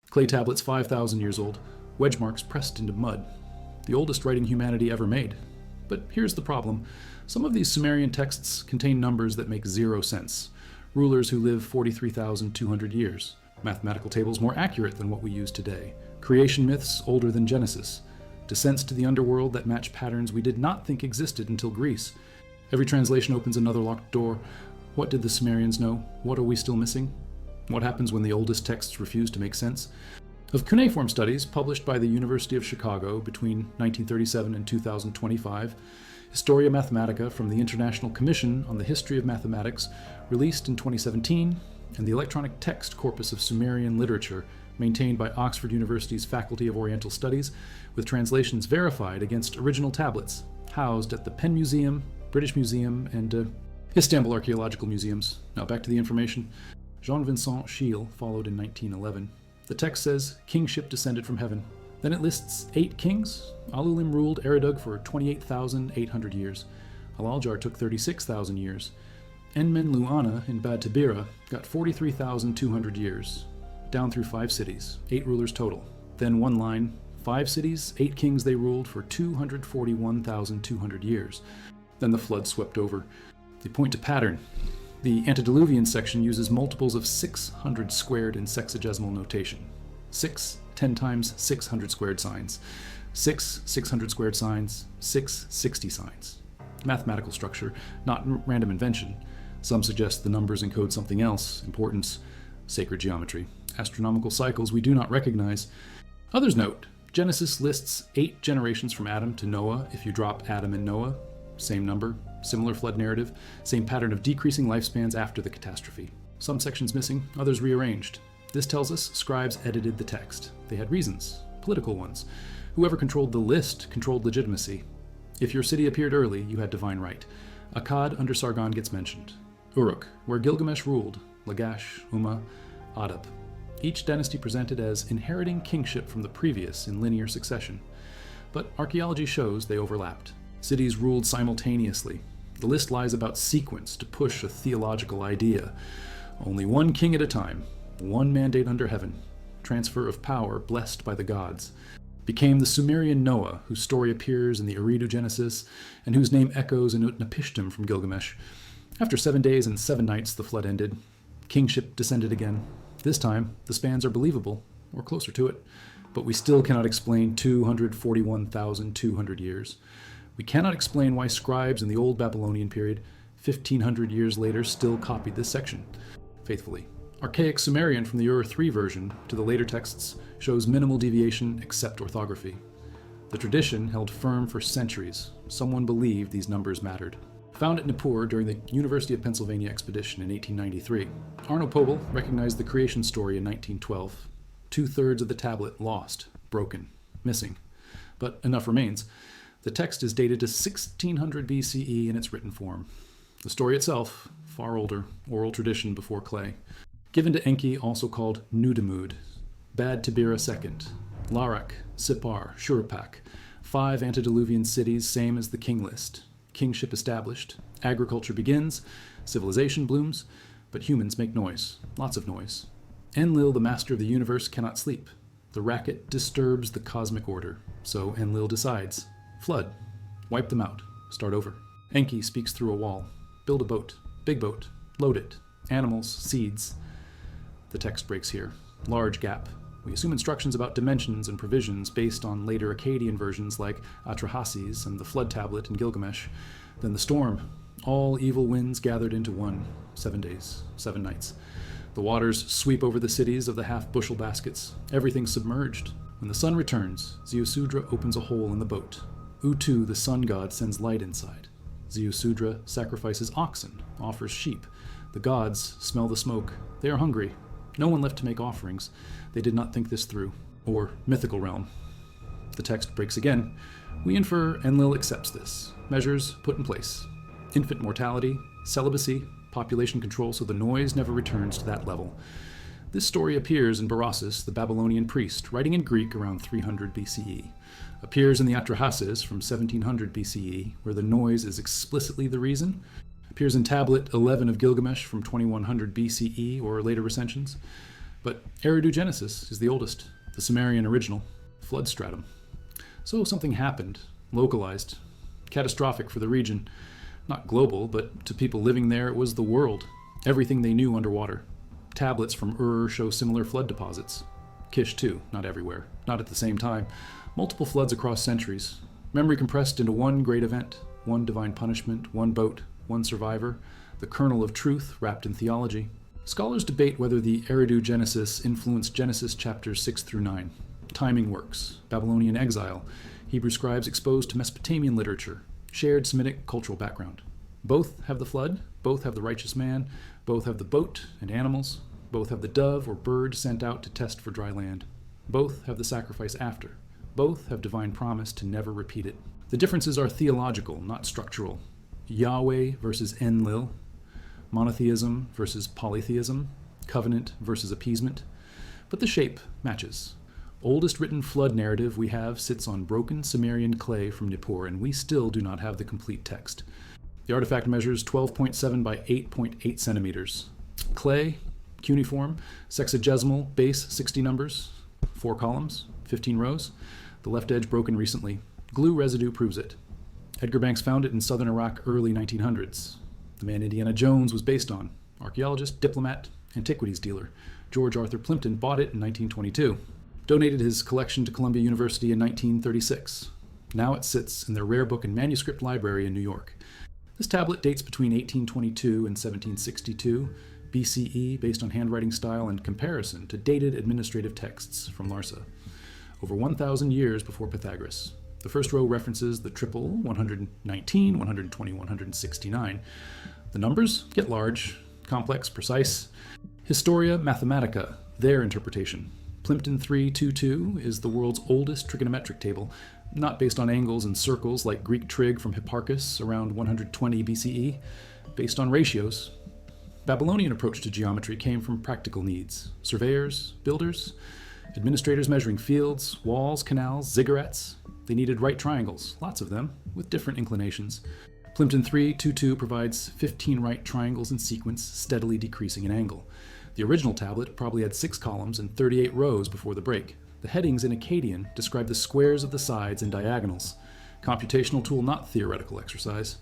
Clay tablets 5,000 years old, wedge marks pressed into mud. The oldest writing humanity ever made. But here's the problem. Some of these Sumerian texts contain numbers that make zero sense. Rulers who live 43,200 years. Mathematical tables more accurate than what we use today. Creation myths older than Genesis. Descents to the underworld that match patterns we did not think existed until Greece. Every translation opens another locked door. What did the Sumerians know? What are we still missing? What happens when the oldest texts refuse to make sense? Of cuneiform studies published by the University of Chicago between 1937 and 2025, Historia Mathematica from the International Commission on the History of Mathematics, released in 2017, and the electronic text corpus of Sumerian literature, maintained by Oxford University's Faculty of Oriental Studies, with translations verified against original tablets, housed at the Penn Museum, British Museum, and Istanbul Archaeological Museums. Now back to the information. Jean-Vincent Schiele followed in 1911. The text says, kingship descended from heaven. Then it lists 8 kings. Alulim ruled Eridu for 28,800 years. Alaljar took 36,000 years. Enmenluana in Bad Tabira got 43,200 years, down through 5 cities, 8 rulers total. Then one line, 5 cities, 8 kings they ruled for 241,200 years. Then the flood swept over. They point to pattern. The antediluvian section uses multiples of 600 squared in sexagesimal notation. 6 10 times 600 squared signs. 6 600 squared signs. 6 60 signs. Mathematical structure, not random invention. Some suggest the numbers encode something else, importance, sacred geometry, astronomical cycles we do not recognize. Others note, Genesis lists 8 generations from Adam to Noah if you drop Adam and Noah. Same number, similar flood narrative, same pattern of decreasing lifespans after the catastrophe. Some sections missing, others rearranged. This tells us scribes edited the text. They had reasons, political ones. Whoever controlled the list controlled legitimacy. If your city appeared early, you had divine right. Akkad under Sargon gets mentioned. Uruk, where Gilgamesh ruled, Lagash, Umma, Adab. Each dynasty presented as inheriting kingship from the previous in linear succession. But archaeology shows they overlapped. Cities ruled simultaneously. The list lies about sequence to push a theological idea. Only one king at a time, one mandate under heaven, transfer of power blessed by the gods. Became the Sumerian Noah, whose story appears in the Eridu Genesis, and whose name echoes in Utnapishtim from Gilgamesh. After 7 days and 7 nights, the flood ended. Kingship descended again. This time, the spans are believable, or closer to it, but we still cannot explain 241,200 years. We cannot explain why scribes in the Old Babylonian period, 1,500 years later, still copied this section faithfully. Archaic Sumerian from the Ur III version to the later texts shows minimal deviation except orthography. The tradition held firm for centuries. Someone believed these numbers mattered. Found at Nippur during the University of Pennsylvania expedition in 1893, Arno Pobel recognized the creation story in 1912. 2/3 of the tablet lost, broken, missing. But enough remains. The text is dated to 1600 BCE in its written form. The story itself, far older, oral tradition before clay. Given to Enki, also called Nudamud, Bad Tabira II, Larak, Sippar, Shuruppak, 5 antediluvian cities, same as the king list. Kingship established, agriculture begins, civilization blooms, but humans make noise, lots of noise. Enlil, the master of the universe, cannot sleep. The racket disturbs the cosmic order, so Enlil decides. Flood. Wipe them out. Start over. Enki speaks through a wall. Build a boat. Big boat. Load it. Animals. Seeds. The text breaks here. Large gap. We assume instructions about dimensions and provisions based on later Akkadian versions like Atrahasis and the Flood Tablet in Gilgamesh. Then the storm. All evil winds gathered into one. 7 days. 7 nights. The waters sweep over the cities of the half-bushel baskets. Everything submerged. When the sun returns, Ziusudra opens a hole in the boat. Utu, the sun god, sends light inside. Ziusudra sacrifices oxen, offers sheep. The gods smell the smoke. They are hungry. No one left to make offerings. They did not think this through. Or mythical realm. The text breaks again. We infer Enlil accepts this. Measures put in place. Infant mortality, celibacy, population control so the noise never returns to that level. This story appears in Berossus, the Babylonian priest, writing in Greek around 300 BCE. Appears in the Atrahasis from 1700 BCE, where the noise is explicitly the reason. Appears in Tablet 11 of Gilgamesh from 2100 BCE or later recensions. But Eridu Genesis is the oldest, the Sumerian original, flood stratum. So something happened, localized, catastrophic for the region. Not global, but to people living there, it was the world. Everything they knew underwater. Tablets from Ur show similar flood deposits. Kesh too, not everywhere, not at the same time. Multiple floods across centuries. Memory compressed into one great event, one divine punishment, one boat, one survivor, the kernel of truth wrapped in theology. Scholars debate whether the Eridu Genesis influenced Genesis chapters 6 through 9. Timing works, Babylonian exile, Hebrew scribes exposed to Mesopotamian literature, shared Semitic cultural background. Both have the flood, both have the righteous man, both have the boat and animals, both have the dove or bird sent out to test for dry land. Both have the sacrifice after. Both have divine promise to never repeat it. The differences are theological, not structural. Yahweh versus Enlil, monotheism versus polytheism, covenant versus appeasement. But the shape matches. Oldest written flood narrative we have sits on broken Sumerian clay from Nippur, and we still do not have the complete text. The artifact measures 12.7 by 8.8 centimeters. Clay, cuneiform, sexagesimal, base 60 numbers, 4 columns, 15 rows. The left edge broken recently. Glue residue proves it. Edgar Banks found it in southern Iraq early 1900s. The man Indiana Jones was based on. Archaeologist, diplomat, antiquities dealer. George Arthur Plimpton bought it in 1922. Donated his collection to Columbia University in 1936. Now it sits in their rare book and manuscript library in New York. This tablet dates between 1822 and 1762 BCE based on handwriting style and comparison to dated administrative texts from Larsa. Over 1,000 years before Pythagoras. The first row references the triple 119, 120, 169. The numbers get large, complex, precise. Historia Mathematica, their interpretation. Plimpton 322 is the world's oldest trigonometric table, not based on angles and circles like Greek trig from Hipparchus around 120 BCE, based on ratios. Babylonian approach to geometry came from practical needs. Surveyors, builders, administrators measuring fields, walls, canals, ziggurats. They needed right triangles, lots of them, with different inclinations. Plimpton 322 provides 15 right triangles in sequence, steadily decreasing in angle. The original tablet probably had 6 columns and 38 rows before the break. The headings in Akkadian describe the squares of the sides and diagonals. Computational tool, not theoretical exercise.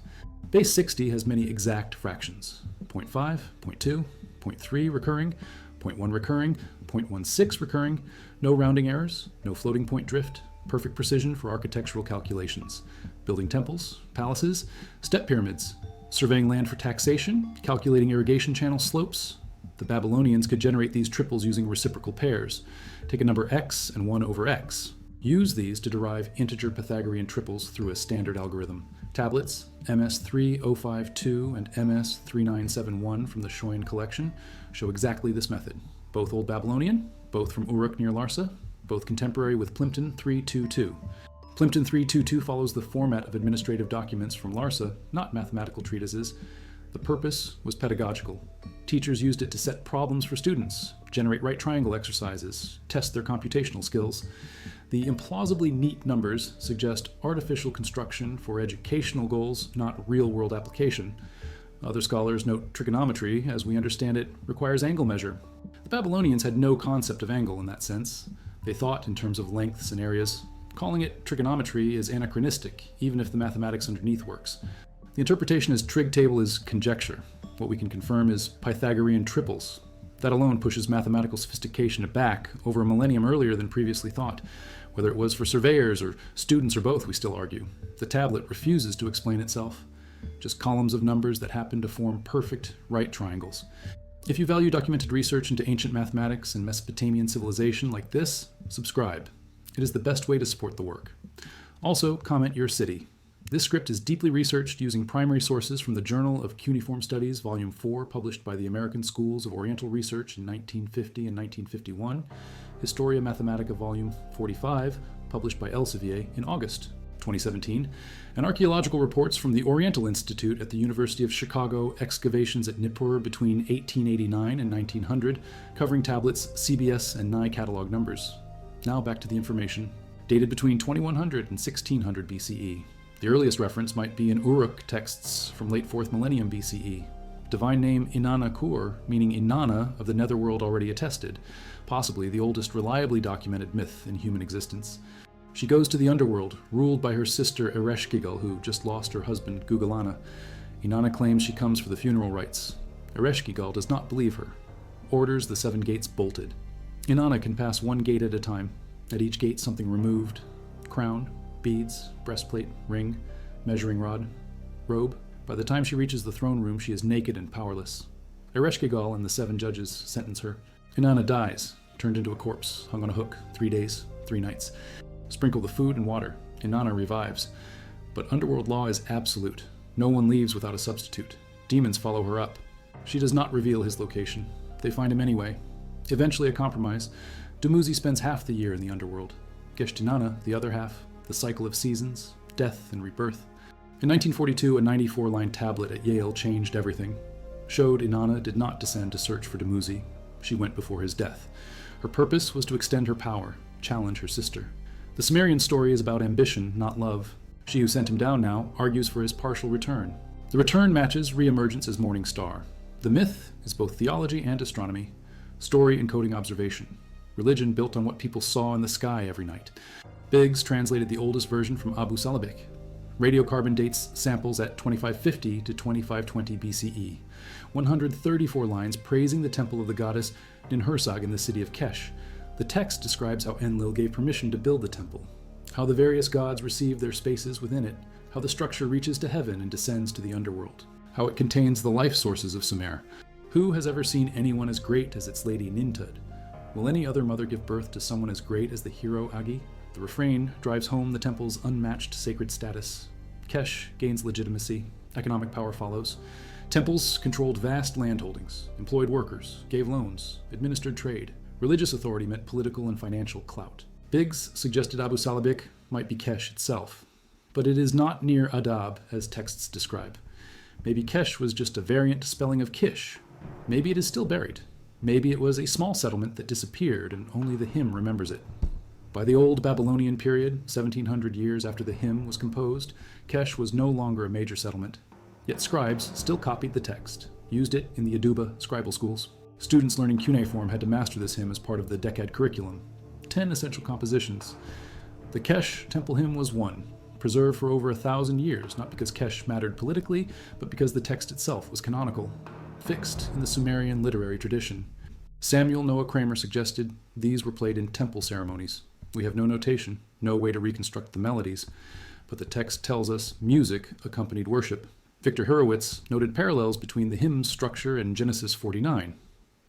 Base 60 has many exact fractions. 0.5, 0.2, 0.3 recurring, 0.1 recurring, 0.16 recurring, no rounding errors, no floating point drift, perfect precision for architectural calculations. Building temples, palaces, step pyramids, surveying land for taxation, calculating irrigation channel slopes. The Babylonians could generate these triples using reciprocal pairs. Take a number x and 1 over x. Use these to derive integer Pythagorean triples through a standard algorithm. Tablets MS3052 and MS3971 from the Shoin collection show exactly this method. Both Old Babylonian, both from Uruk near Larsa, both contemporary with Plimpton 322. Plimpton 322 follows the format of administrative documents from Larsa, not mathematical treatises. The purpose was pedagogical. Teachers used it to set problems for students, generate right triangle exercises, test their computational skills. The implausibly neat numbers suggest artificial construction for educational goals, not real-world application. Other scholars note trigonometry, as we understand it, requires angle measure. The Babylonians had no concept of angle in that sense. They thought in terms of lengths and areas. Calling it trigonometry is anachronistic, even if the mathematics underneath works. The interpretation as trig table is conjecture. What we can confirm is Pythagorean triples. That alone pushes mathematical sophistication back over a millennium earlier than previously thought. Whether it was for surveyors or students or both, we still argue. The tablet refuses to explain itself. Just columns of numbers that happen to form perfect right triangles. If you value documented research into ancient mathematics and Mesopotamian civilization like this, subscribe. It is the best way to support the work. Also, comment your city. This script is deeply researched using primary sources from the Journal of Cuneiform Studies, Volume 4, published by the American Schools of Oriental Research in 1950 and 1951, Historia Mathematica, Volume 45, published by Elsevier in August 2017, and archaeological reports from the Oriental Institute at the University of Chicago, excavations at Nippur between 1889 and 1900, covering tablets, CBS, and Nye catalog numbers. Now back to the information. Dated between 2100 and 1600 BCE. The earliest reference might be in Uruk texts from late 4th millennium BCE. Divine name Inana Kur, meaning Inanna of the netherworld already attested, possibly the oldest reliably documented myth in human existence. She goes to the underworld, ruled by her sister Ereshkigal, who just lost her husband Gugalana. Inanna claims she comes for the funeral rites. Ereshkigal does not believe her, orders the 7 gates bolted. Inanna can pass 1 gate at a time. At each gate something removed: crown, beads, breastplate, ring, measuring rod, robe. By the time she reaches the throne room, she is naked and powerless. Ereshkigal and the 7 judges sentence her. Inanna dies, turned into a corpse, hung on a hook, 3 days, 3 nights. Sprinkle the food and water. Inanna revives. But underworld law is absolute. No one leaves without a substitute. Demons follow her up. She does not reveal his location. They find him anyway. Eventually a compromise. Dumuzi spends half the year in the underworld. Geshtinana, the other half, the cycle of seasons, death and rebirth. In 1942, a 94-line tablet at Yale changed everything. Showed Inanna did not descend to search for Dumuzi. She went before his death. Her purpose was to extend her power, challenge her sister. The Sumerian story is about ambition, not love. She who sent him down now argues for his partial return. The return matches re-emergence as morning star. The myth is both theology and astronomy, story encoding observation, religion built on what people saw in the sky every night. Biggs translated the oldest version from Abu Salabik. Radiocarbon dates samples at 2550 to 2520 BCE. 134 lines praising the temple of the goddess Ninhursag in the city of Kesh. The text describes how Enlil gave permission to build the temple, how the various gods received their spaces within it, how the structure reaches to heaven and descends to the underworld, how it contains the life sources of Sumer. Who has ever seen anyone as great as its lady Nintud? Will any other mother give birth to someone as great as the hero Agi? The refrain drives home the temple's unmatched sacred status. Kesh gains legitimacy. Economic power follows. Temples controlled vast landholdings, employed workers, gave loans, administered trade. Religious authority meant political and financial clout. Biggs suggested Abu Salabik might be Kesh itself, but it is not near Adab as texts describe. Maybe Kesh was just a variant spelling of Kish. Maybe it is still buried. Maybe it was a small settlement that disappeared and only the hymn remembers it. By the old Babylonian period, 1700 years after the hymn was composed, Kesh was no longer a major settlement. Yet scribes still copied the text, used it in the Aduba scribal schools. Students learning cuneiform had to master this hymn as part of the Decad curriculum. 10 essential compositions. The Kesh temple hymn was one, preserved for over 1,000 years, not because Kesh mattered politically, but because the text itself was canonical, fixed in the Sumerian literary tradition. Samuel Noah Kramer suggested these were played in temple ceremonies. We have no notation, no way to reconstruct the melodies, but the text tells us music accompanied worship. Victor Hurowitz noted parallels between the hymn's structure and Genesis 49.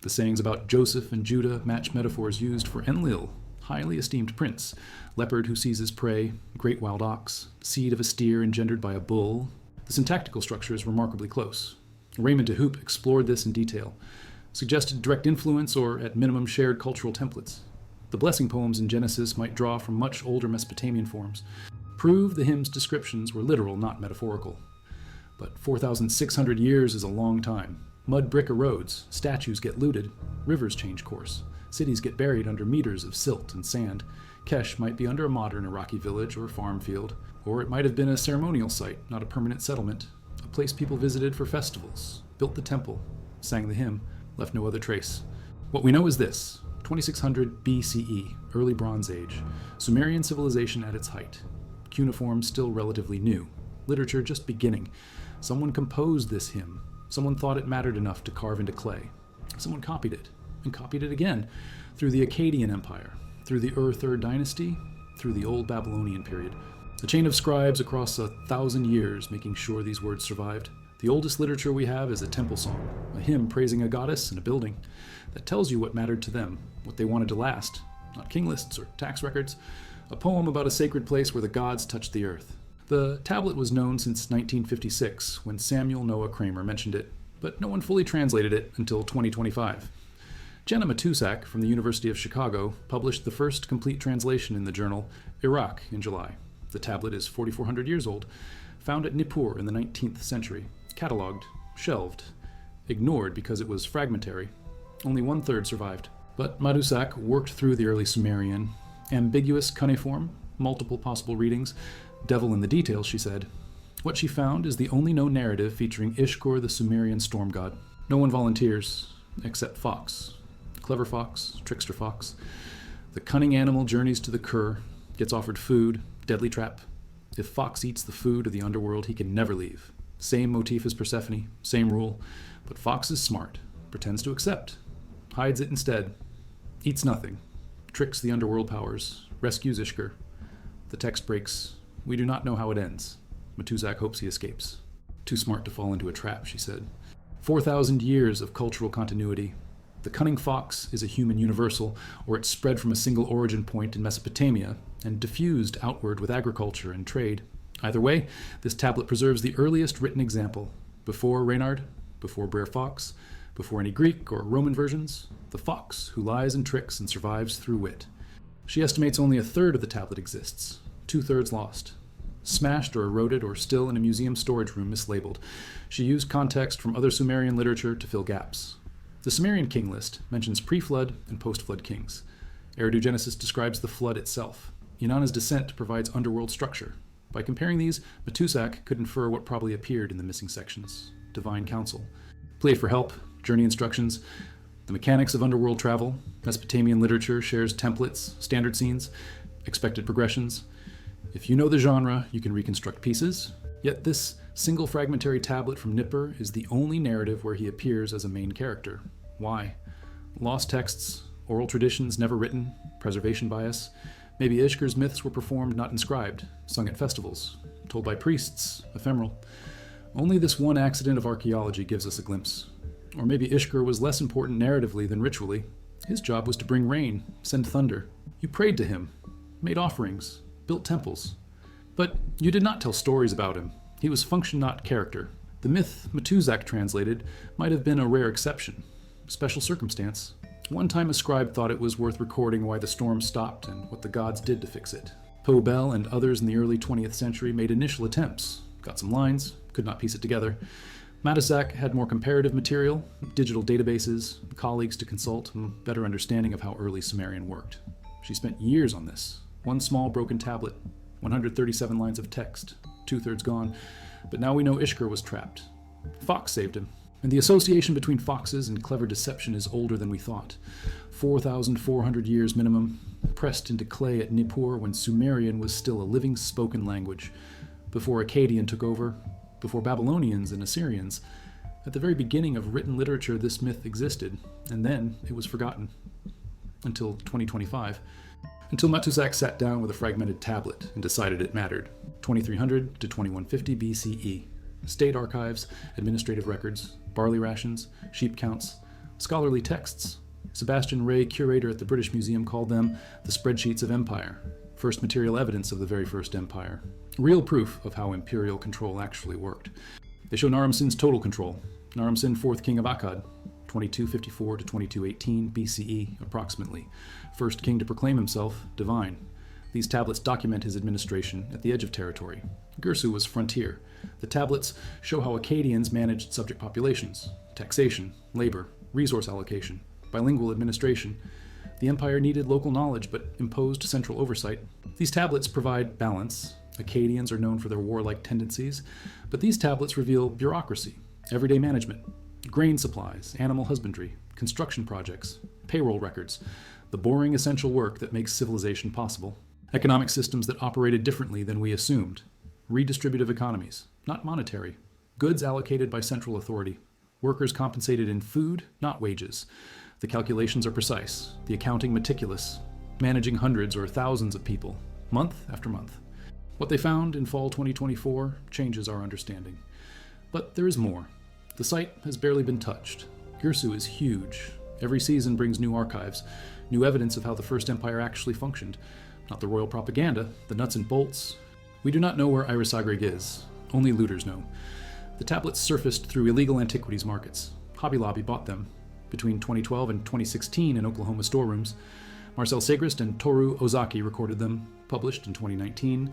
The sayings about Joseph and Judah match metaphors used for Enlil, highly esteemed prince, leopard who seizes prey, great wild ox, seed of a steer engendered by a bull. The syntactical structure is remarkably close. Raymond de Hoop explored this in detail, suggested direct influence or, at minimum, shared cultural templates. The blessing poems in Genesis might draw from much older Mesopotamian forms, prove the hymn's descriptions were literal, not metaphorical. But 4,600 years is a long time. Mud brick erodes, statues get looted, rivers change course, cities get buried under meters of silt and sand. Kesh might be under a modern Iraqi village or farm field, or it might have been a ceremonial site, not a permanent settlement, a place people visited for festivals, built the temple, sang the hymn, left no other trace. What we know is this: 2600 BCE, early Bronze Age, Sumerian civilization at its height, cuneiform still relatively new, literature just beginning. Someone composed this hymn. Someone thought it mattered enough to carve into clay. Someone copied it, and copied it again, through the Akkadian Empire, through the Ur-3rd dynasty, through the Old Babylonian period. A chain of scribes across 1,000 years making sure these words survived. The oldest literature we have is a temple song, a hymn praising a goddess and a building that tells you what mattered to them, what they wanted to last, not king lists or tax records, a poem about a sacred place where the gods touched the earth. The tablet was known since 1956, when Samuel Noah Kramer mentioned it, but no one fully translated it until 2025. Jenna Matusak from the University of Chicago published the first complete translation in the journal Iraq in July. The tablet is 4,400 years old, found at Nippur in the 19th century, catalogued, shelved, ignored because it was fragmentary. Only 1/3 survived. But Matusak worked through the early Sumerian. Ambiguous cuneiform, multiple possible readings, devil in the details, she said. What she found is the only known narrative featuring Ishkar, the Sumerian storm god. No one volunteers, except Fox. Clever fox, trickster fox. The cunning animal journeys to the Kur, gets offered food, deadly trap. If Fox eats the food of the underworld, he can never leave. Same motif as Persephone, same rule, but Fox is smart, pretends to accept, hides it instead, eats nothing, tricks the underworld powers, rescues Ishkar. The text breaks. We do not know how it ends. Matuzak hopes he escapes. Too smart to fall into a trap, she said. 4,000 years of cultural continuity. The cunning fox is a human universal, or it spread from a single origin point in Mesopotamia and diffused outward with agriculture and trade. Either way, this tablet preserves the earliest written example. Before Reynard, before Brer Fox, before any Greek or Roman versions, the fox who lies and tricks and survives through wit. She estimates only a third of the tablet exists, 2/3 lost. Smashed or eroded or still in a museum storage room mislabeled. She used context from other Sumerian literature to fill gaps. The Sumerian king list mentions pre-flood and post-flood kings. Eridu Genesis describes the flood itself. Inana's descent provides underworld structure. By comparing these, Matuzak could infer what probably appeared in the missing sections. Divine counsel. Plea for help, journey instructions, the mechanics of underworld travel. Mesopotamian literature shares templates, standard scenes, expected progressions. If you know the genre, you can reconstruct pieces. Yet this single fragmentary tablet from Nippur is the only narrative where he appears as a main character. Why? Lost texts, oral traditions never written, preservation bias. Maybe Ishkar's myths were performed, not inscribed, sung at festivals, told by priests, ephemeral. Only this one accident of archaeology gives us a glimpse. Or maybe Ishkar was less important narratively than ritually. His job was to bring rain, send thunder. You prayed to him, made offerings, built temples. But you did not tell stories about him. He was function, not character. The myth Matuzak translated might have been a rare exception, special circumstance. One time a scribe thought it was worth recording why the storm stopped and what the gods did to fix it. Poe Bell and others in the early 20th century made initial attempts, got some lines, could not piece it together. Matuzak had more comparative material, digital databases, colleagues to consult, and better understanding of how early Sumerian worked. She spent years on this. One small broken tablet, 137 lines of text, 2/3 gone, but now we know Ishkar was trapped. Fox saved him, and the association between foxes and clever deception is older than we thought. 4,400 years minimum, pressed into clay at Nippur when Sumerian was still a living spoken language, before Akkadian took over, before Babylonians and Assyrians. At the very beginning of written literature, this myth existed, and then it was forgotten. Until 2025. Until Matuzak sat down with a fragmented tablet and decided it mattered. 2300 to 2150 BCE. State archives, administrative records, barley rations, sheep counts, scholarly texts. Sebastian Ray, curator at the British Museum, called them the spreadsheets of empire. First material evidence of the very first empire. Real proof of how imperial control actually worked. They show Naram Sin's total control. Naram Sin, 4th king of Akkad, 2254 to 2218 BCE, approximately. First king to proclaim himself divine. These tablets document his administration at the edge of territory. Girsu was frontier. The tablets show how Akkadians managed subject populations, taxation, labor, resource allocation, bilingual administration. The empire needed local knowledge but imposed central oversight. These tablets provide balance. Akkadians are known for their warlike tendencies, but these tablets reveal bureaucracy, everyday management, grain supplies, animal husbandry, construction projects, payroll records, the boring essential work that makes civilization possible. Economic systems that operated differently than we assumed. Redistributive economies, not monetary. Goods allocated by central authority. Workers compensated in food, not wages. The calculations are precise, the accounting meticulous, managing hundreds or thousands of people, month after month. What they found in fall 2024 changes our understanding. But there is more. The site has barely been touched. Girsu is huge. Every season brings new archives, new evidence of how the First Empire actually functioned. Not the royal propaganda, the nuts and bolts. We do not know where Irisagrig is. Only looters know. The tablets surfaced through illegal antiquities markets. Hobby Lobby bought them. Between 2012 and 2016 in Oklahoma storerooms. Marcel Segrist and Toru Ozaki recorded them, published in 2019.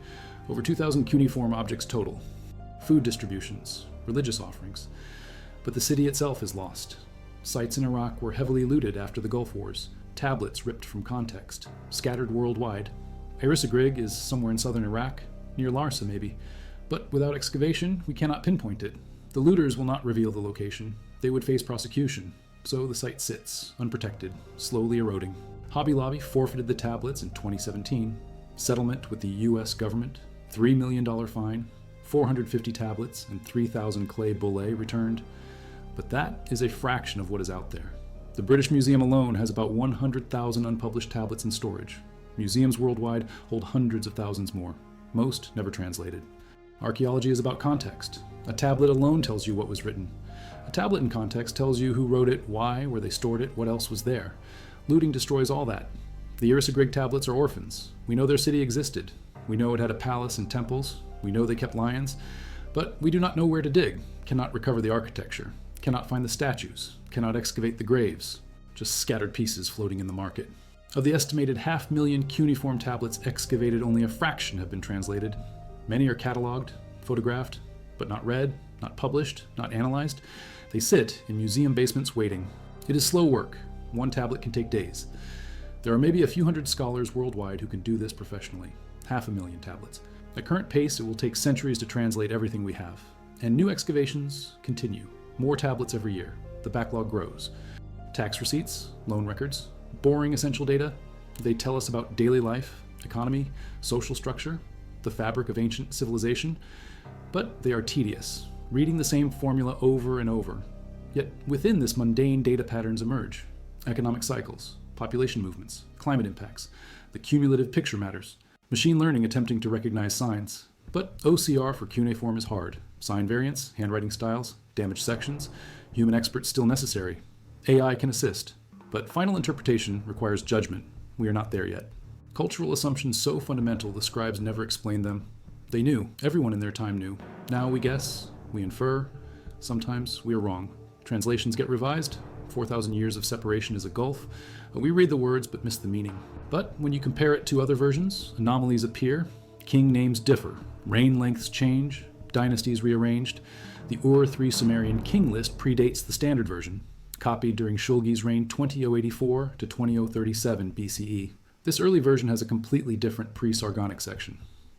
Over 2,000 cuneiform objects total. Food distributions, religious offerings. But the city itself is lost. Sites in Iraq were heavily looted after the Gulf Wars. Tablets ripped from context, scattered worldwide. Irisagrig is somewhere in southern Iraq, near Larsa maybe. But without excavation, we cannot pinpoint it. The looters will not reveal the location. They would face prosecution. So the site sits, unprotected, slowly eroding. Hobby Lobby forfeited the tablets in 2017. Settlement with the US government, $3 million fine, 450 tablets, and 3,000 clay bullae returned. But that is a fraction of what is out there. The British Museum alone has about 100,000 unpublished tablets in storage. Museums worldwide hold hundreds of thousands more, most never translated. Archaeology is about context. A tablet alone tells you what was written. A tablet in context tells you who wrote it, why, where they stored it, what else was there. Looting destroys all that. The Eridu tablets are orphans. We know their city existed. We know it had a palace and temples. We know they kept lions. But we do not know where to dig, cannot recover the architecture, cannot find the statues, cannot excavate the graves. Just scattered pieces floating in the market. Of the estimated 500,000 cuneiform tablets excavated, only a fraction have been translated. Many are catalogued, photographed, but not read, not published, not analyzed. They sit in museum basements waiting. It is slow work. One tablet can take days. There are maybe a few hundred scholars worldwide who can do this professionally. 500,000 tablets. At current pace, it will take centuries to translate everything we have. And new excavations continue. More tablets every year. The backlog grows. Tax receipts, loan records, boring essential data. They tell us about daily life, economy, social structure, the fabric of ancient civilization. But they are tedious, reading the same formula over and over. Yet within this mundane data patterns emerge. Economic cycles, population movements, climate impacts, the cumulative picture matters, machine learning attempting to recognize signs. But OCR for cuneiform is hard. Sign variants, handwriting styles, damaged sections, human experts still necessary. AI can assist, but final interpretation requires judgment. We are not there yet. Cultural assumptions so fundamental the scribes never explained them. They knew, everyone in their time knew. Now we guess, we infer, sometimes we are wrong. Translations get revised, 4,000 years of separation is a gulf. We read the words but miss the meaning. But when you compare it to other versions, anomalies appear, king names differ, reign lengths change, dynasties rearranged. The Ur-3 Sumerian king list predates the standard version, copied during Shulgi's reign 20084 to 20037 BCE. This early version has a completely different pre-Sargonic section.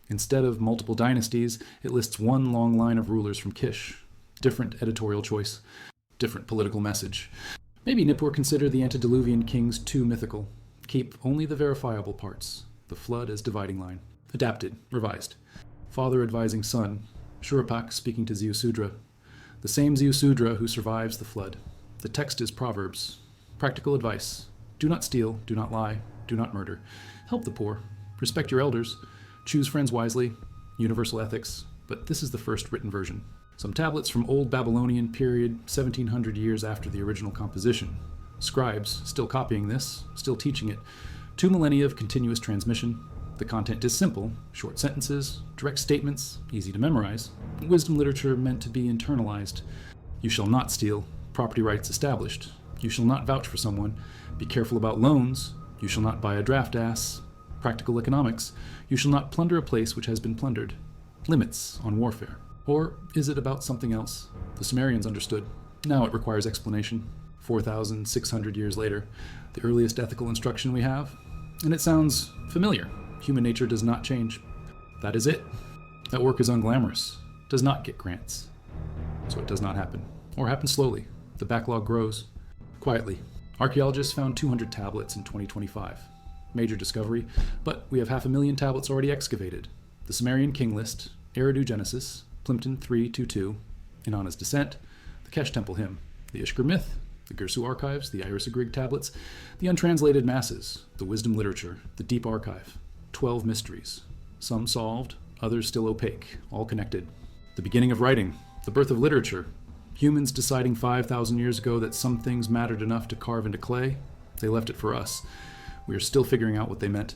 Instead of multiple dynasties, it lists one long line of rulers from Kesh. Different editorial choice, different political message. Maybe Nippur consider the antediluvian kings too mythical. Keep only the verifiable parts, the flood as dividing line. Adapted, revised. Father advising son, Shuruppak speaking to Ziusudra. The same Ziusudra who survives the flood. The text is Proverbs. Practical advice. Do not steal, do not lie, do not murder. Help the poor. Respect your elders. Choose friends wisely. Universal ethics. But this is the first written version. Some tablets from Old Babylonian period, 1700 years after the original composition. Scribes, still copying this, still teaching it. 2 millennia of continuous transmission. The content is simple, short sentences, direct statements, easy to memorize. Wisdom literature meant to be internalized. You shall not steal, property rights established. You shall not vouch for someone. Be careful about loans. You shall not buy a draft ass. Practical economics. You shall not plunder a place which has been plundered. Limits on warfare. Or is it about something else? The Sumerians understood. Now it requires explanation. 4,600 years later, the earliest ethical instruction we have. And it sounds familiar. Human nature does not change. That is it. That work is unglamorous. Does not get grants. So it does not happen. Or happens slowly. The backlog grows. Quietly. Archaeologists found 200 tablets in 2025. Major discovery, but we have 500,000 tablets already excavated. The Sumerian king list, Eridu Genesis, Plimpton 322, Inana's descent, the Kesh temple hymn, the Ishkar myth, the Gersu archives, the Eridu tablets, the untranslated masses, the wisdom literature, the deep archive, 12 mysteries, some solved, others still opaque, all connected. The beginning of writing, the birth of literature, humans deciding 5,000 years ago that some things mattered enough to carve into clay. They left it for us. We are still figuring out what they meant.